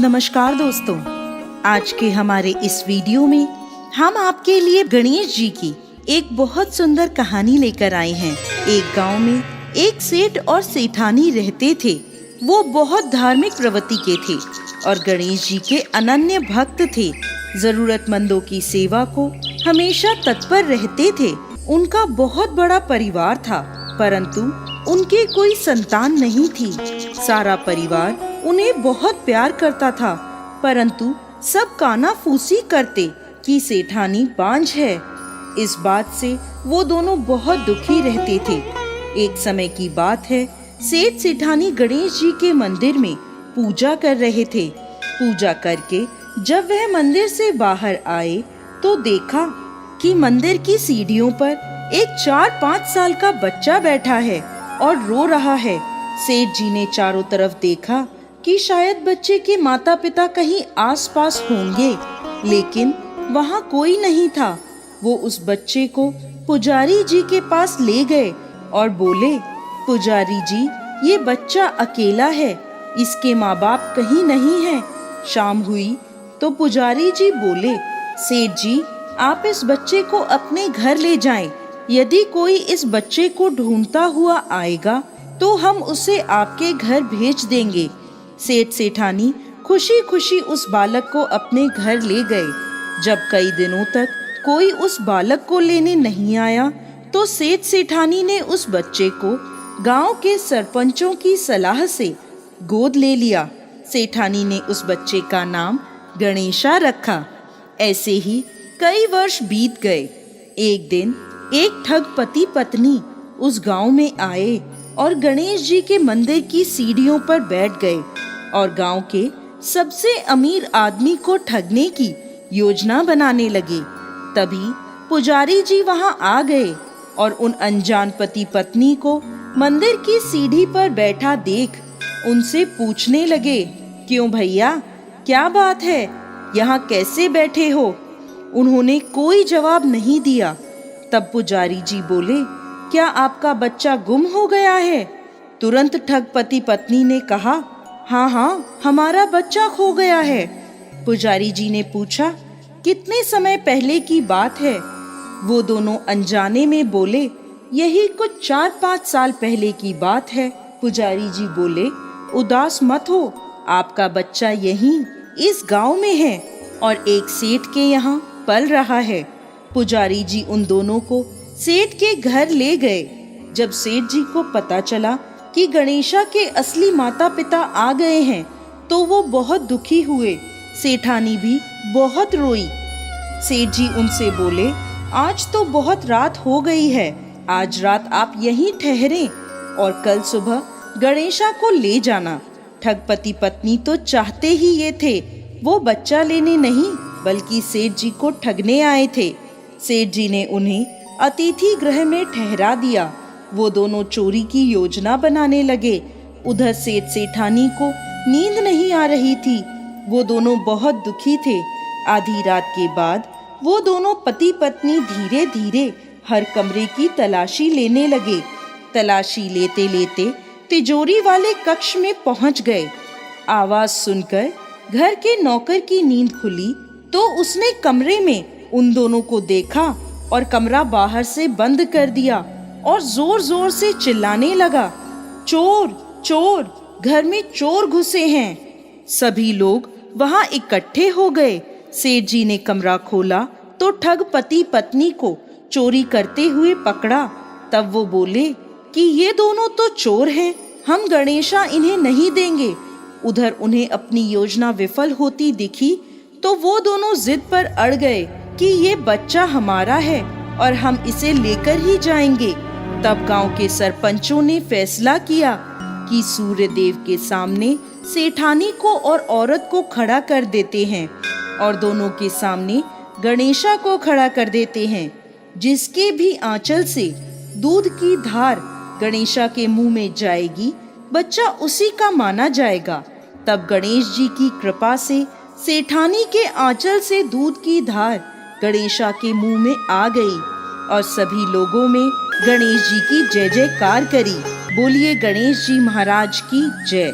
नमस्कार दोस्तों, आज के हमारे इस वीडियो में हम आपके लिए गणेश जी की एक बहुत सुंदर कहानी लेकर आए हैं। एक गांव में एक सेठ और सेठानी रहते थे। वो बहुत धार्मिक प्रवृत्ति के थे और गणेश जी के अनन्य भक्त थे। जरूरतमंदों की सेवा को हमेशा तत्पर रहते थे। उनका बहुत बड़ा परिवार था, परंतु उनके कोई संतान नहीं थी। सारा परिवार उन्हें बहुत प्यार करता था, परंतु सब कानाफूसी करते कि सेठानी बांझ है। इस बात से वो दोनों बहुत दुखी रहते थे। एक समय की बात है, सेठ सेठानी गणेश जी के मंदिर में पूजा कर रहे थे। पूजा करके जब वह मंदिर से बाहर आए तो देखा कि मंदिर की सीढ़ियों पर एक 4-5 साल का बच्चा बैठा है और रो रहा है। सेठ जी ने चारों तरफ देखा कि शायद बच्चे के माता पिता कहीं आसपास होंगे, लेकिन वहाँ कोई नहीं था। वो उस बच्चे को पुजारी जी के पास ले गए और बोले, पुजारी जी, ये बच्चा अकेला है, इसके माँ बाप कहीं नहीं है। शाम हुई तो पुजारी जी बोले, सेठ जी, आप इस बच्चे को अपने घर ले जाएं। यदि कोई इस बच्चे को ढूंढता हुआ आएगा तो हम उसे आपके घर भेज देंगे। सेठ सेठानी खुशी खुशी उस बालक को अपने घर ले गए। जब कई दिनों तक कोई उस बालक को लेने नहीं आया तो सेठ सेठानी ने उस बच्चे को गांव के सरपंचों की सलाह से गोद ले लिया। सेठानी ने उस बच्चे का नाम गणेशा रखा। ऐसे ही कई वर्ष बीत गए। एक दिन एक ठग पति पत्नी उस गांव में आए और गणेश जी के मंदिर की सीढ़ियों पर बैठ गए और गांव के सबसे अमीर आदमी को ठगने की योजना बनाने लगे। तभी पुजारी जी वहां आ गए और उन अनजान पति पत्नी को मंदिर की सीढ़ी पर बैठा देख उनसे पूछने लगे, क्यों भैया, क्या बात है, यहाँ कैसे बैठे हो? उन्होंने कोई जवाब नहीं दिया। तब पुजारी जी बोले, क्या आपका बच्चा गुम हो गया है? तुरंत ठग पति पत्नी ने कहा, हाँ, हमारा बच्चा खो गया है। पुजारी जी ने पूछा, कितने समय पहले की बात है? वो दोनों अनजाने में बोले, यही कुछ 4-5 साल पहले की बात है। पुजारी जी बोले, उदास मत हो, आपका बच्चा यहीं इस गांव में है और एक सेठ के यहाँ पल रहा है। पुजारी जी उन दोनों को सेठ के घर ले गए। जब सेठ जी को पता चला कि गणेशा के असली माता पिता आ गए हैं तो वो बहुत दुखी हुए। सेठानी भी बहुत रोई। सेठ जी उनसे बोले, आज तो बहुत रात हो गई है, आज रात आप यहीं ठहरें और कल सुबह गणेशा को ले जाना। ठगपति पत्नी तो चाहते ही ये थे, वो बच्चा लेने नहीं बल्कि सेठ जी को ठगने आए थे। सेठ जी ने उन्हें अतिथि गृह में ठहरा दिया। वो दोनों चोरी की योजना बनाने लगे। उधर सेठ सेठानी को नींद नहीं आ रही थी। वो दोनों बहुत दुखी थे। आधी रात के बाद वो दोनों पति पत्नी धीरे धीरे हर कमरे की तलाशी लेने लगे। तलाशी लेते लेते तिजोरी वाले कक्ष में पहुंच गए। आवाज सुनकर घर के नौकर की नींद खुली तो उसने कमरे में उन दोनों को देखा और कमरा बाहर से बंद कर दिया और जोर जोर से चिल्लाने लगा, चोर चोर, घर में चोर घुसे हैं। सभी लोग वहां इकट्ठे हो गए। सेठ जी ने कमरा खोला तो ठग पति पत्नी को चोरी करते हुए पकड़ा। तब वो बोले कि ये दोनों तो चोर हैं, हम गणेशा इन्हें नहीं देंगे। उधर उन्हें अपनी योजना विफल होती दिखी तो वो दोनों जिद पर अड़ गए कि ये बच्चा हमारा है और हम इसे लेकर ही जाएंगे। तब गांव के सरपंचों ने फैसला किया कि सूर्य देव के सामने सेठानी को और औरत को खड़ा कर देते हैं और दोनों के सामने गणेशा को खड़ा कर देते हैं। जिसके भी आंचल से दूध की धार गणेशा के मुंह में जाएगी, बच्चा उसी का माना जाएगा। तब गणेश जी की कृपा से सेठानी के आंचल से दूध की धार गणेशा के मुंह में आ गई और सभी लोगों में गणेश जी की जय जयकार करी। बोलिए गणेश जी महाराज की जय।